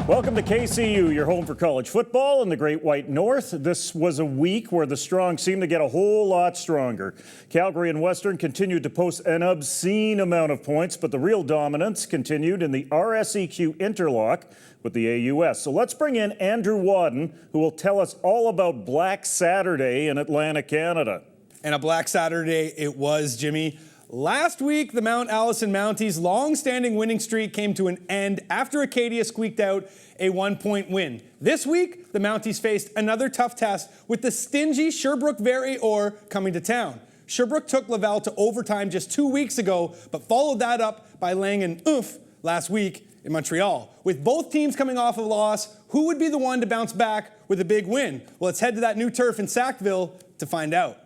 Welcome to KCU, your home for college football in the Great White North. This was a week where the strong seemed to get a whole lot stronger. Calgary and Western continued to post an obscene amount of points, but the real dominance continued in the RSEQ Interlock with the AUS. So let's bring in Andrew Wadden, who will tell us all about Black Saturday in Atlantic, Canada. And a Black Saturday it was, Jimmy. Last week, the Mount Allison Mounties' long-standing winning streak came to an end after Acadia squeaked out a 1-point win. This week, the Mounties faced another tough test with the stingy Sherbrooke Vert Or coming to town. Sherbrooke took Laval to overtime just 2 weeks ago, but followed that up by laying an oomph last week in Montreal. With both teams coming off a loss, who would be the one to bounce back with a big win? Well, let's head to that new turf in Sackville to find out.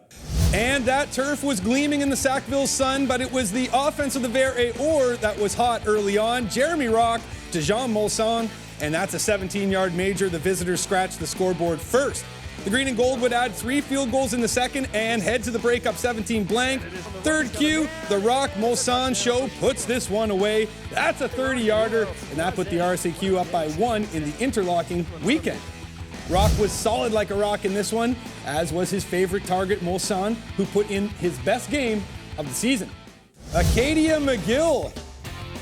And that turf was gleaming in the Sackville sun, but it was the offense of the Vert Or that was hot early on. Jeremy Rock to Jean Molson, and that's a 17-yard major. The visitors scratched the scoreboard first. The green and gold would add 3 field goals in the second and head to the break up 17 blank. Third Q, the Rock Molson show puts this one away. That's a 30-yarder, and that put the RSEQ up by 1 in the interlocking weekend. Rock was solid like a rock in this one, as was his favorite target, Molson, who put in his best game of the season. Acadia McGill.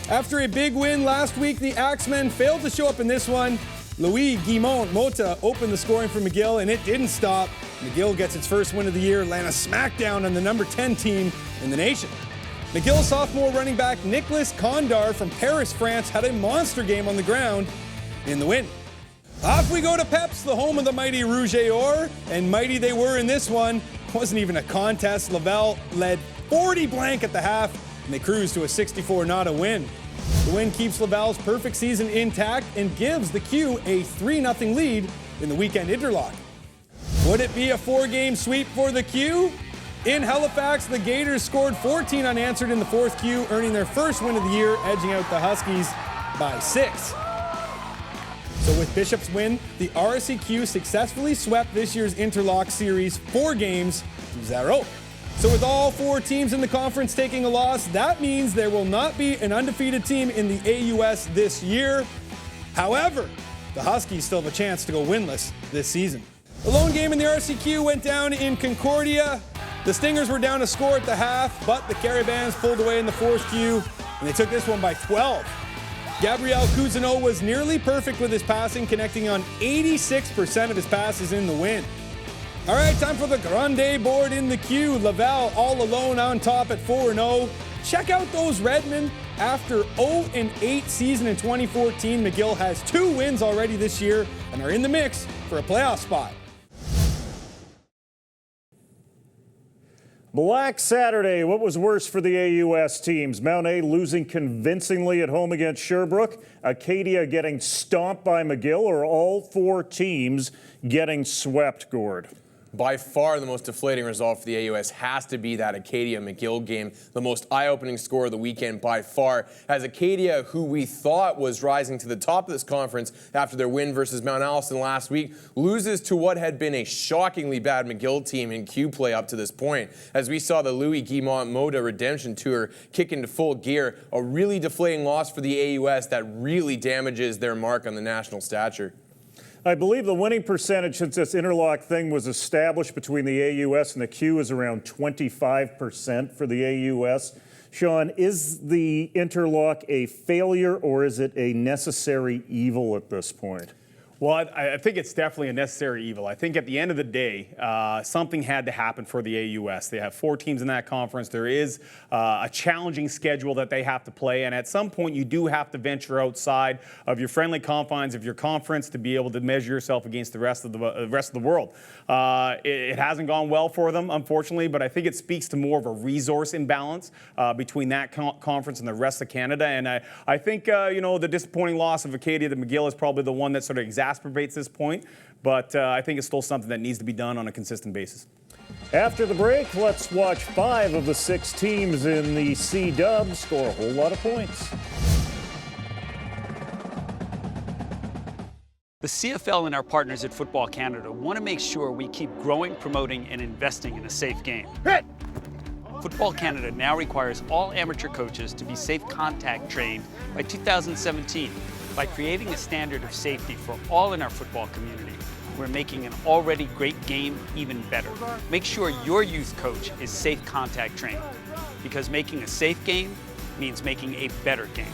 After a big win last week, the Axemen failed to show up in this one. Louis Guimont Mota opened the scoring for McGill, and it didn't stop. McGill gets its first win of the year, land a smackdown on the number 10 team in the nation. McGill sophomore running back Nicolas Condar from Paris, France, had a monster game on the ground in the win. Off we go to Peps, the home of the mighty Rouge et Or, and mighty they were in this one. It wasn't even a contest. Laval led 40 blank at the half, and they cruised to a 64-0 win. The win keeps Laval's perfect season intact and gives the Q a 3-0 lead in the weekend interlock. Would it be a 4-game sweep for the Q? In Halifax, the Gators scored 14 unanswered in the fourth Q, earning their first win of the year, edging out the Huskies by 6. So with Bishop's win, the RSEQ successfully swept this year's interlock series 4 games to 0. So with all 4 teams in the conference taking a loss, that means there will not be an undefeated team in the AUS this year. However, the Huskies still have a chance to go winless this season. The lone game in the RSEQ went down in Concordia. The Stingers were down a score at the half, but the Carabins pulled away in the fourth Q, and they took this one by 12. Gabriel Cousineau was nearly perfect with his passing, connecting on 86% of his passes in the win. All right, time for the Grande board in the Q. Laval all alone on top at 4-0. Check out those Redmen. After 0-8 season in 2014, McGill has 2 wins already this year and are in the mix for a playoff spot. Black Saturday, what was worse for the AUS teams? Mount A losing convincingly at home against Sherbrooke, Acadia getting stomped by McGill, or all 4 teams getting swept, Gord? By far the most deflating result for the AUS has to be that Acadia-McGill game, the most eye-opening score of the weekend by far, as Acadia, who we thought was rising to the top of this conference after their win versus Mount Allison last week, loses to what had been a shockingly bad McGill team in Q play up to this point. As we saw the Louis Guimont Moda Redemption Tour kick into full gear, a really deflating loss for the AUS that really damages their mark on the national stature. I believe the winning percentage since this interlock thing was established between the AUS and the Q is around 25% for the AUS. Sean, is the interlock a failure or is it a necessary evil at this point? Well, I think it's definitely a necessary evil. I think at the end of the day, something had to happen for the AUS. They have 4 teams in that conference. There is a challenging schedule that they have to play, and at some point you do have to venture outside of your friendly confines of your conference to be able to measure yourself against the rest of the world. It hasn't gone well for them, unfortunately, but I think it speaks to more of a resource imbalance between that conference and the rest of Canada. And I think the disappointing loss of Acadia to McGill is probably the one that sort of exacerbates this point, but I think it's still something that needs to be done on a consistent basis. After the break, let's watch 5 of the 6 teams in the C-Dub score a whole lot of points. The CFL and our partners at Football Canada want to make sure we keep growing, promoting, and investing in a safe game. Football Canada now requires all amateur coaches to be safe contact trained by 2017. By creating a standard of safety for all in our football community, we're making an already great game even better. Make sure your youth coach is safe contact trained, because making a safe game means making a better game.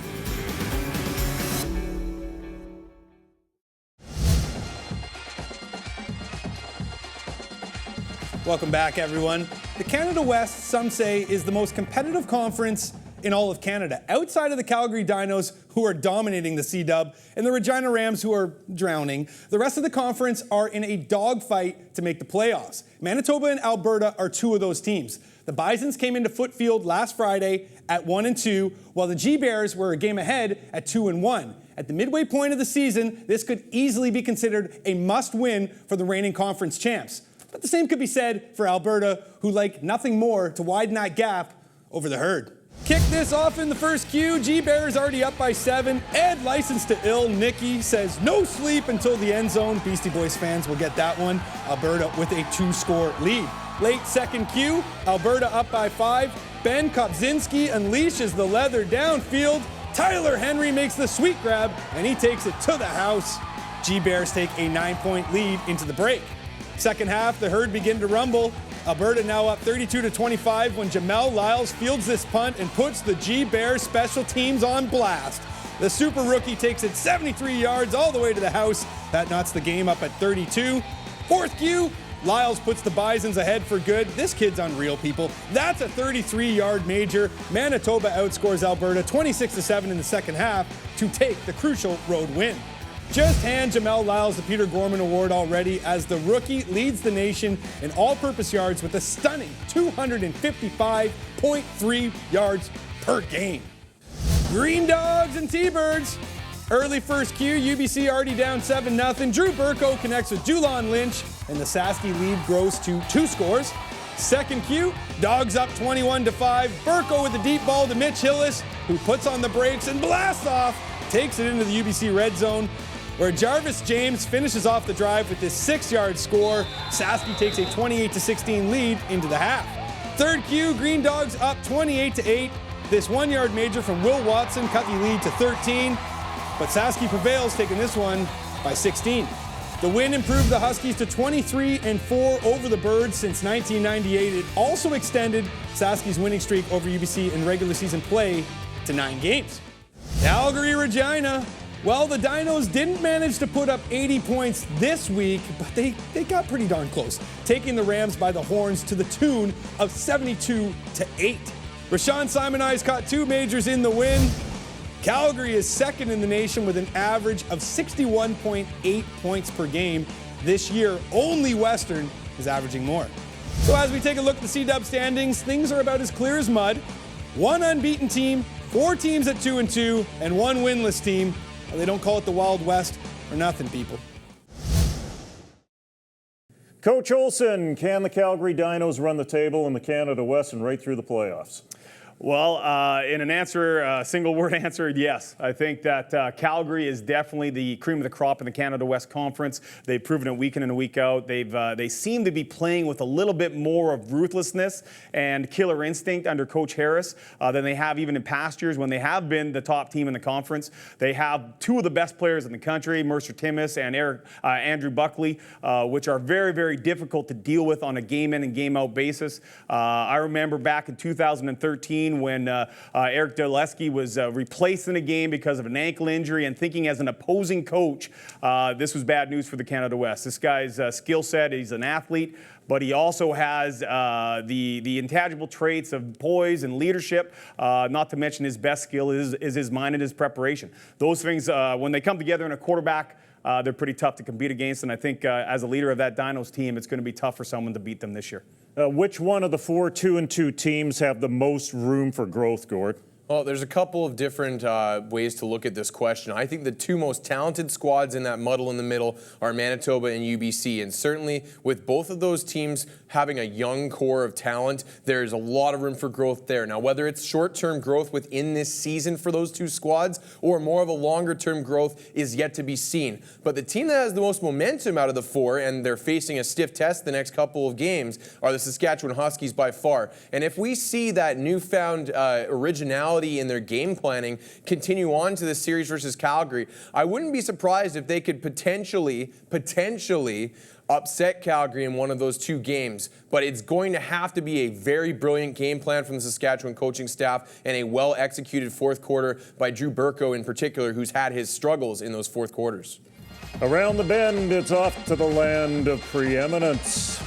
Welcome back, everyone. The Canada West, some say, is the most competitive conference in all of Canada, outside of the Calgary Dinos, who are dominating the C-Dub, and the Regina Rams, who are drowning. The rest of the conference are in a dogfight to make the playoffs. Manitoba and Alberta are two of those teams. The Bisons came into Footfield last Friday at 1-2, while the G-Bears were a game ahead at 2-1. At the midway point of the season, this could easily be considered a must-win for the reigning conference champs. But the same could be said for Alberta, who like nothing more to widen that gap over the herd. Kick this off in the first Q. G-Bears already up by 7. Ed, licensed to ill. Nicky says no sleep until the end zone. Beastie Boys fans will get that one. Alberta with a 2-score lead. Late second Q. Alberta up by 5. Ben Kopczynski unleashes the leather downfield. Tyler Henry makes the sweet grab, and he takes it to the house. G-Bears take a 9-point lead into the break. Second half, the herd begin to rumble. Alberta now up 32-25 when Jamel Lyles fields this punt and puts the G-Bears special teams on blast. The super rookie takes it 73 yards all the way to the house. That knots the game up at 32. Fourth Q, Lyles puts the Bisons ahead for good. This kid's unreal, people. That's a 33-yard major. Manitoba outscores Alberta 26-7 in the second half to take the crucial road win. Just hand Jamel Lyles the Peter Gorman Award already, as the rookie leads the nation in all-purpose yards with a stunning 255.3 yards per game. Green Dogs and T-Birds. Early first Q, UBC already down 7-0. Drew Burko connects with Julon Lynch, and the Saski lead grows to 2 scores. Second Q, Dogs up 21-5. Burko with the deep ball to Mitch Hillis, who puts on the brakes and blasts off, takes it into the UBC red zone, where Jarvis James finishes off the drive with this 6-yard score. Saski takes a 28-16 lead into the half. Third Q, Green Dogs up 28-8. This 1-yard major from Will Watson cut the lead to 13, but Saski prevails, taking this one by 16. The win improved the Huskies to 23-4 over the Birds since 1998. It also extended Saski's winning streak over UBC in regular season play to 9 games. Calgary Regina. Well, the Dinos didn't manage to put up 80 points this week, but they got pretty darn close, taking the Rams by the horns to the tune of 72-8. Rashawn Simonides caught 2 majors in the win. Calgary is second in the nation with an average of 61.8 points per game. This year, only Western is averaging more. So as we take a look at the C-Dub standings, things are about as clear as mud. 1 unbeaten team, 4 teams at 2-2, and 1 winless team. Well, they don't call it the Wild West for nothing, people. Coach Olson, can the Calgary Dinos run the table in the Canada West and right through the playoffs? Well, in an answer, single-word answer, yes. I think that Calgary is definitely the cream of the crop in the Canada West Conference. They've proven it week in and week out. They seem to be playing with a little bit more of ruthlessness and killer instinct under Coach Harris than they have even in past years when they have been the top team in the conference. They have 2 of the best players in the country, Mercer Timmis and Andrew Buckley, which are very, very difficult to deal with on a game-in and game-out basis. I remember back in 2013 when Eric Dulesky was replaced in a game because of an ankle injury, and thinking as an opposing coach, this was bad news for the Canada West. This guy's skill set, he's an athlete, but he also has the intangible traits of poise and leadership, not to mention his best skill is his mind and his preparation. Those things, when they come together in a quarterback, they're pretty tough to compete against, and I think as a leader of that Dinos team, it's going to be tough for someone to beat them this year. Which one of the 4 2-2 teams have the most room for growth, Gord? Well, there's a couple of different ways to look at this question. I think the 2 most talented squads in that muddle in the middle are Manitoba and UBC. And certainly with both of those teams having a young core of talent, there's a lot of room for growth there. Now, whether it's short-term growth within this season for those 2 squads or more of a longer-term growth is yet to be seen. But the team that has the most momentum out of the 4, and they're facing a stiff test the next couple of games, are the Saskatchewan Huskies by far. And if we see that newfound originality mentality in their game planning continue on to the series versus Calgary. I wouldn't be surprised if they could potentially upset Calgary in one of those two games, but it's going to have to be a very brilliant game plan from the Saskatchewan coaching staff and a well-executed fourth quarter by Drew Burko in particular, who's had his struggles in those fourth quarters. Around the bend, it's off to the land of preeminence.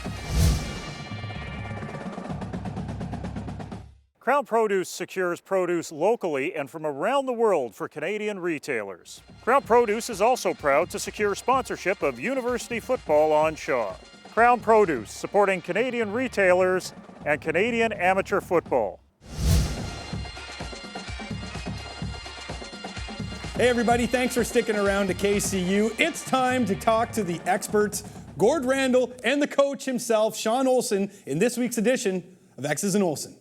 Krown Produce secures produce locally and from around the world for Canadian retailers. Krown Produce is also proud to secure sponsorship of university football on Shaw. Krown Produce, supporting Canadian retailers and Canadian amateur football. Hey everybody, thanks for sticking around to KCU. It's time to talk to the experts, Gord Randall and the coach himself, Sean Olson, in this week's edition of X's and Olson.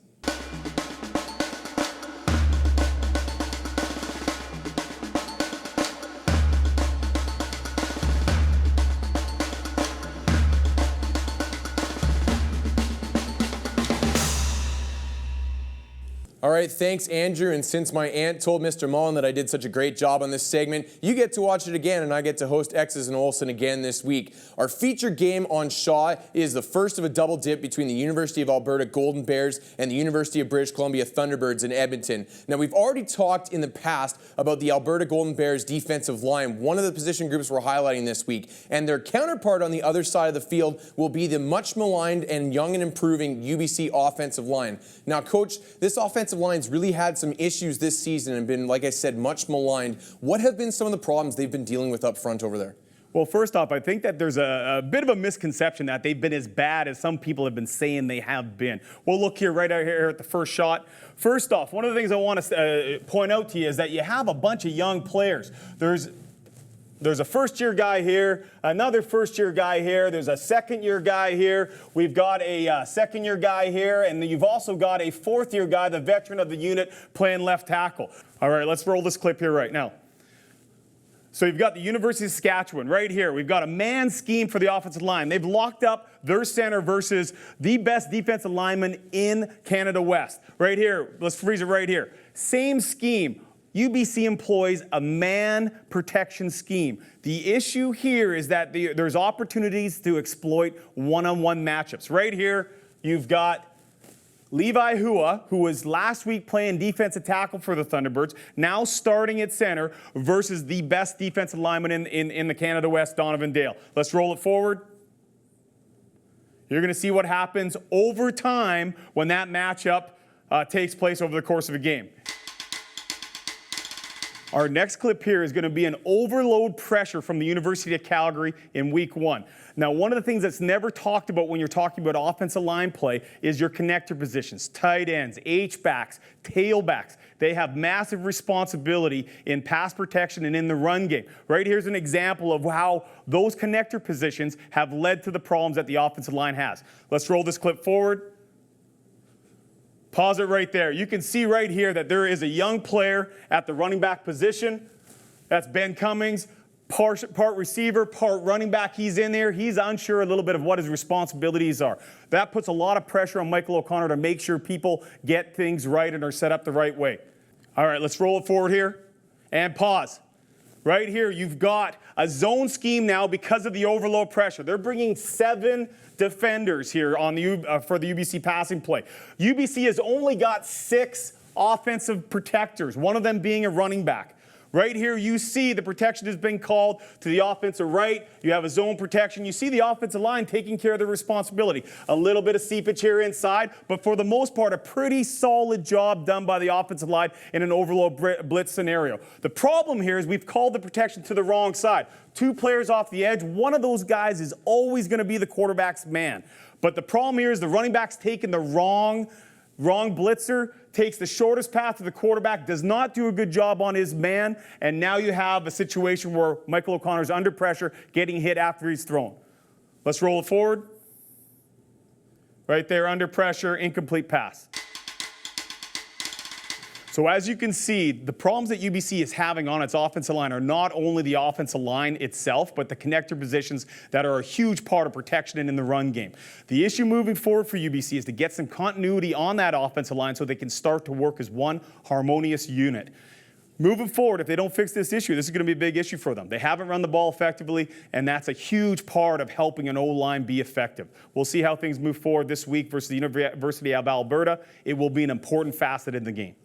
All right, thanks, Andrew. And since my aunt told Mr. Mullen that I did such a great job on this segment, you get to watch it again, and I get to host X's and Olson again this week. Our feature game on Shaw is the first of a double dip between the University of Alberta Golden Bears and the University of British Columbia Thunderbirds in Edmonton. Now, we've already talked in the past about the Alberta Golden Bears defensive line, one of the position groups we're highlighting this week, and their counterpart on the other side of the field will be the much maligned and young and improving UBC offensive line. Now, Coach, this offensive line's really had some issues this season and been, like I said, much maligned. What have been some of the problems they've been dealing with up front over there? Well, first off, I think that there's a bit of a misconception that they've been as bad as some people have been saying they have been. Well, look here, right out here at the first shot. First off, one of the things I want to point out to you is that you have a bunch of young players. There's a first-year guy here, another first-year guy here, there's a second-year guy here, we've got a second-year guy here, and you've also got a fourth-year guy, the veteran of the unit, playing left tackle. All right, let's roll this clip here right now. So you've got the University of Saskatchewan right here. We've got a man scheme for the offensive line. They've locked up their center versus the best defensive lineman in Canada West. Right here, let's freeze it right here. Same scheme. UBC employs a man protection scheme. The issue here is that there's opportunities to exploit one-on-one matchups. Right here, you've got Levi Hua, who was last week playing defensive tackle for the Thunderbirds, now starting at center versus the best defensive lineman in the Canada West, Donovan Dale. Let's roll it forward. You're going to see what happens over time when that matchup takes place over the course of a game. Our next clip here is going to be an overload pressure from the University of Calgary in week one. Now, one of the things that's never talked about when you're talking about offensive line play is your connector positions, tight ends, H-backs, tailbacks. They have massive responsibility in pass protection and in the run game. Right here's an example of how those connector positions have led to the problems that the offensive line has. Let's roll this clip forward. Pause it right there. You can see right here that there is a young player at the running back position. That's Ben Cummings, part receiver, part running back. He's in there. He's unsure a little bit of what his responsibilities are. That puts a lot of pressure on Michael O'Connor to make sure people get things right and are set up the right way. All right, let's roll it forward here and pause. Right here, you've got a zone scheme now because of the overload pressure. They're bringing 7 defenders here on for the UBC passing play. UBC has only got 6 offensive protectors, one of them being a running back. Right here, you see the protection has been called to the offensive right. You have a zone protection. You see the offensive line taking care of the responsibility. A little bit of seepage here inside, but for the most part, a pretty solid job done by the offensive line in an overload blitz scenario. The problem here is we've called the protection to the wrong side. 2 players off the edge. One of those guys is always going to be the quarterback's man. But the problem here is the running back's taking the wrong blitzer, takes the shortest path to the quarterback, does not do a good job on his man, and now you have a situation where Michael O'Connor's under pressure, getting hit after he's thrown. Let's roll it forward. Right there, under pressure, incomplete pass. So as you can see, the problems that UBC is having on its offensive line are not only the offensive line itself, but the connector positions that are a huge part of protection and in the run game. The issue moving forward for UBC is to get some continuity on that offensive line so they can start to work as one harmonious unit. Moving forward, if they don't fix this issue, this is going to be a big issue for them. They haven't run the ball effectively, and that's a huge part of helping an O-line be effective. We'll see how things move forward this week versus the University of Alberta. It will be an important facet in the game.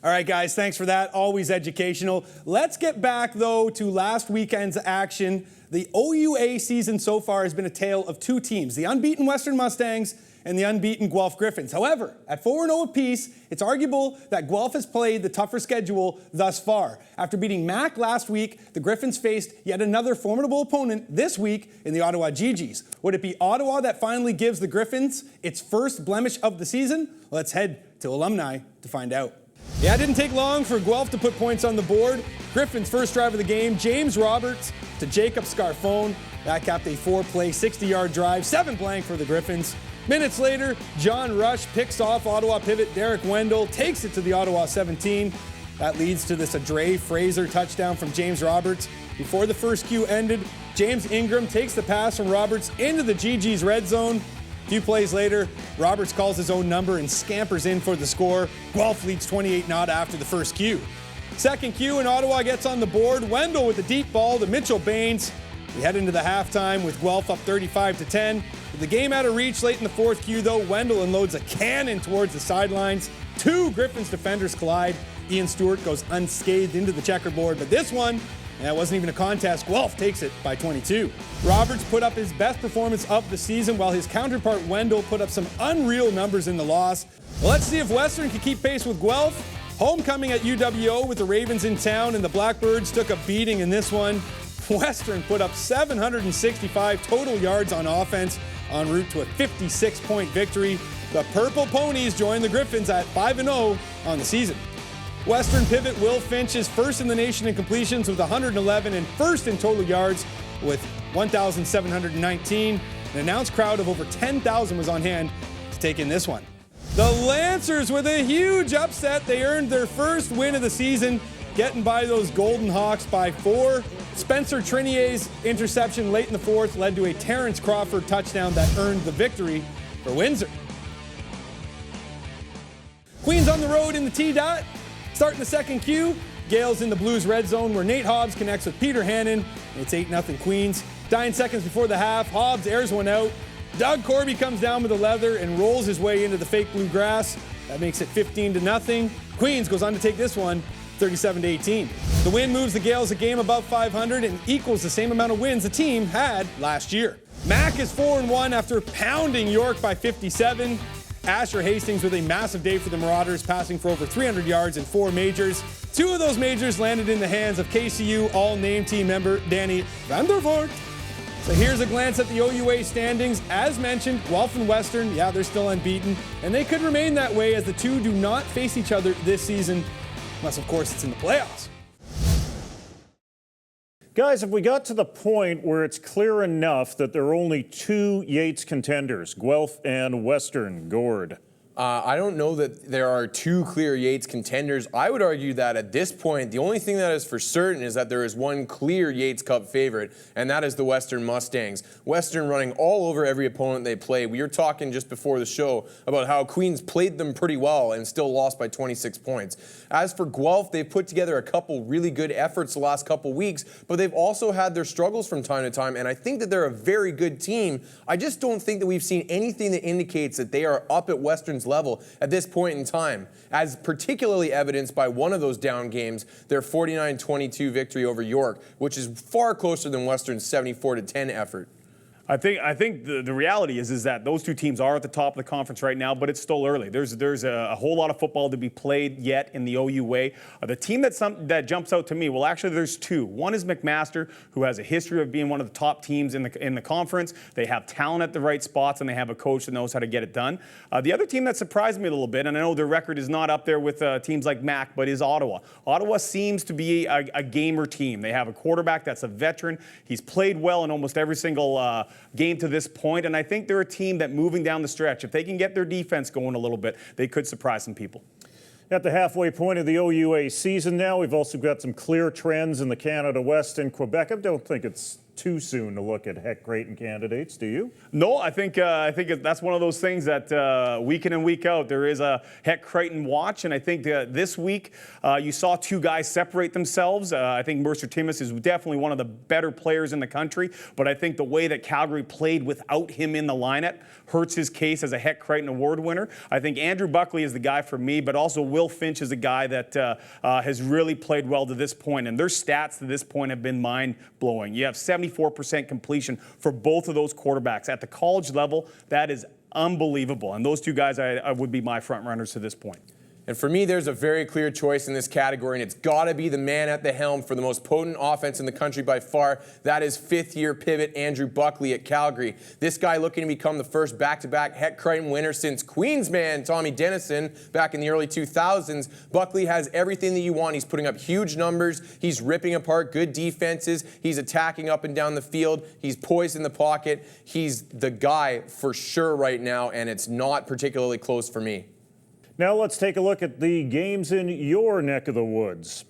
All right, guys, thanks for that. Always educational. Let's get back, though, to last weekend's action. The OUA season so far has been a tale of two teams, the unbeaten Western Mustangs and the unbeaten Guelph Griffins. However, at 4-0 apiece, it's arguable that Guelph has played the tougher schedule thus far. After beating Mac last week, the Griffins faced yet another formidable opponent this week in the Ottawa GGs. Would it be Ottawa that finally gives the Griffins its first blemish of the season? Let's head to Alumni to find out. Yeah, it didn't take long for Guelph to put points on the board. Griffin's first drive of the game, James Roberts to Jacob Scarfone. That capped a 4-play, 60-yard drive, 7 blank for the Griffins. Minutes later, John Rush picks off Ottawa pivot Derek Wendell, takes it to the Ottawa 17. That leads to this Adre Fraser touchdown from James Roberts. Before the first Q ended, James Ingram takes the pass from Roberts into the GG's red zone. A few plays later, Roberts calls his own number and scampers in for the score. Guelph leads 28-0 after the first Q. Second Q, and Ottawa gets on the board. Wendell with the deep ball to Mitchell Baines. We head into the halftime with Guelph up 35-10. With the game out of reach late in the fourth Q, though, Wendell unloads a cannon towards the sidelines. Two Griffins defenders collide. Ian Stewart goes unscathed into the checkerboard, but this one, it wasn't even a contest. Guelph takes it by 22. Roberts put up his best performance of the season, while his counterpart Wendell put up some unreal numbers in the loss. Well, let's see if Western can keep pace with Guelph. Homecoming at UWO with the Ravens in town, and the Blackbirds took a beating in this one. Western put up 765 total yards on offense, en route to a 56-point victory. The Purple Ponies join the Griffins at 5-0 on the season. Western pivot Will Finch is first in the nation in completions with 111 and first in total yards with 1,719. An announced crowd of over 10,000 was on hand to take in this one. The Lancers with a huge upset. They earned their first win of the season, getting by those Golden Hawks by 4. Spencer Trinier's interception late in the fourth led to a Terrence Crawford touchdown that earned the victory for Windsor. Queens on the road in the T-Dot. Starting the second Q, Gales in the Blues red zone where Nate Hobbs connects with Peter Hannon. It's 8-0 Queens. 9 seconds before the half, Hobbs airs one out. Doug Corby comes down with a leather and rolls his way into the fake blue grass. That makes it 15-0. Queens goes on to take this one 37-18. The win moves the Gales a game above 500 and equals the same amount of wins the team had last year. Mac is 4-1 after pounding York by 57. Asher Hastings with a massive day for the Marauders, passing for over 300 yards in 4 majors. 2 of those majors landed in the hands of KCU all-name team member Danny Vandervoort. So here's a glance at the OUA standings. As mentioned, Guelph and Western, yeah, they're still unbeaten, and they could remain that way as the two do not face each other this season, unless, of course, it's in the playoffs. Guys, have we got to the point where it's clear enough that there are only 2 Yates contenders, Guelph and Western? Gord? I don't know that there are 2 clear Yates contenders. I would argue that at this point, the only thing that is for certain is that there is one clear Yates Cup favorite, and that is the Western Mustangs. Western running all over every opponent they play. We were talking just before the show about how Queens played them pretty well and still lost by 26 points. As for Guelph, they've put together a couple really good efforts the last couple weeks, but they've also had their struggles from time to time, and I think that they're a very good team. I just don't think that we've seen anything that indicates that they are up at Western's level at this point in time, as particularly evidenced by one of those down games, their 49-22 victory over York, which is far closer than Western's 74-10 effort. I think the reality is that those 2 teams are at the top of the conference right now, but it's still early. There's a whole lot of football to be played yet in the OUA. The team that jumps out to me, well, actually there's 2. One is McMaster, who has a history of being one of the top teams in the conference. They have talent at the right spots, and they have a coach that knows how to get it done. The other team that surprised me a little bit, and I know their record is not up there with teams like Mac, but is Ottawa. Ottawa seems to be a gamer team. They have a quarterback that's a veteran. He's played well in almost every single game to this point, and I think they're a team that moving down the stretch, if they can get their defense going a little bit, they could surprise some people. At the halfway point of the OUA season now, we've also got some clear trends in the Canada West and Quebec. I don't think it's too soon to look at Heck Creighton candidates, do you? No, I think that's one of those things that week in and week out there is a Heck Creighton watch, and I think this week you saw two guys separate themselves. I think Mercer Timmins is definitely one of the better players in the country, but I think the way that Calgary played without him in the lineup hurts his case as a Heck Creighton award winner. I think Andrew Buckley is the guy for me, but also Will Finch is a guy that has really played well to this point, and their stats to this point have been mind-blowing. You have 74% completion for both of those quarterbacks. At the college level, that is unbelievable. And those two guys I would be my front runners to this point. And for me, there's a very clear choice in this category, and it's got to be the man at the helm for the most potent offense in the country by far. That is fifth-year pivot Andrew Buckley at Calgary. This guy looking to become the first back-to-back Heck Creighton winner since Queensman Tommy Dennison back in the early 2000s. Buckley has everything that you want. He's putting up huge numbers. He's ripping apart good defenses. He's attacking up and down the field. He's poised in the pocket. He's the guy for sure right now, and it's not particularly close for me. Now let's take a look at the games in your neck of the woods.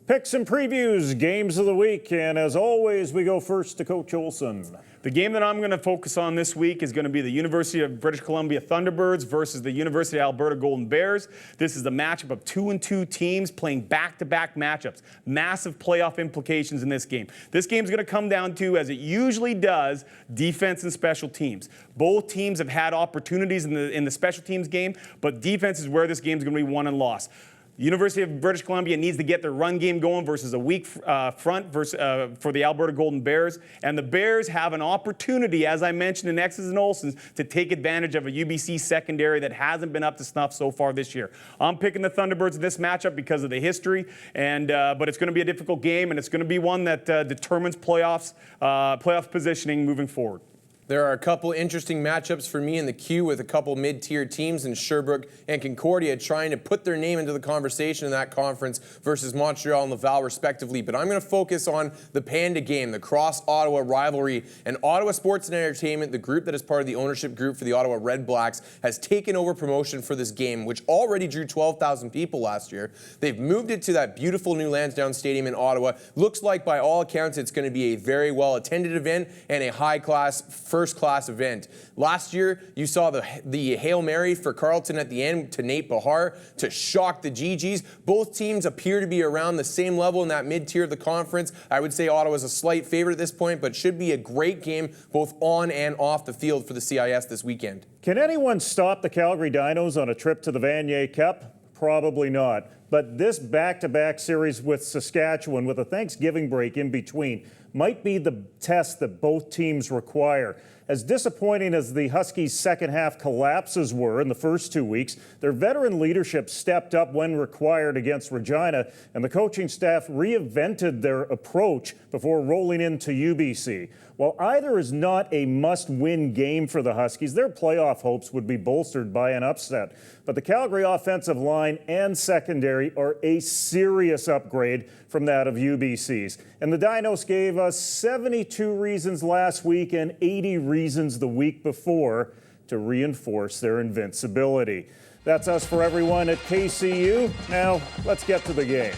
Picks and previews, games of the week, and as always, we go first to Coach Olson. The game that I'm going to focus on this week is going to be the University of British Columbia Thunderbirds versus the University of Alberta Golden Bears. This is the matchup of 2-2 teams playing back-to-back matchups. Massive playoff implications in this game. This game is going to come down to, as it usually does, defense and special teams. Both teams have had opportunities in the special teams game, but defense is where this game is going to be won and lost. The University of British Columbia needs to get their run game going versus a weak front for the Alberta Golden Bears. And the Bears have an opportunity, as I mentioned in X's and Olson's, to take advantage of a UBC secondary that hasn't been up to snuff so far this year. I'm picking the Thunderbirds in this matchup because of the history, but it's going to be a difficult game, and it's going to be one that determines playoff positioning moving forward. There are a couple interesting matchups for me in the queue with a couple mid-tier teams in Sherbrooke and Concordia trying to put their name into the conversation in that conference versus Montreal and Laval respectively. But I'm going to focus on the Panda game, the cross-Ottawa rivalry. And Ottawa Sports and Entertainment, the group that is part of the ownership group for the Ottawa Red Blacks, has taken over promotion for this game, which already drew 12,000 people last year. They've moved it to that beautiful new Lansdowne Stadium in Ottawa. Looks like, by all accounts, it's going to be a very well-attended event and a high-class first-class event. Last year, you saw the Hail Mary for Carleton at the end to Nate Bahar to shock the GGs. Both teams appear to be around the same level in that mid-tier of the conference. I would say Ottawa's a slight favorite at this point, but should be a great game both on and off the field for the CIS this weekend. Can anyone stop the Calgary Dinos on a trip to the Vanier Cup? Probably not. But this back-to-back series with Saskatchewan, with a Thanksgiving break in between, might be the test that both teams require. As disappointing as the Huskies' second half collapses were in the first 2 weeks, their veteran leadership stepped up when required against Regina, and the coaching staff reinvented their approach before rolling into UBC. While either is not a must-win game for the Huskies, their playoff hopes would be bolstered by an upset. But the Calgary offensive line and secondary are a serious upgrade from that of UBC's. And the Dinos gave us 72 reasons last week and 80 reasons the week before to reinforce their invincibility. That's us for everyone at KCU. Now, let's get to the game.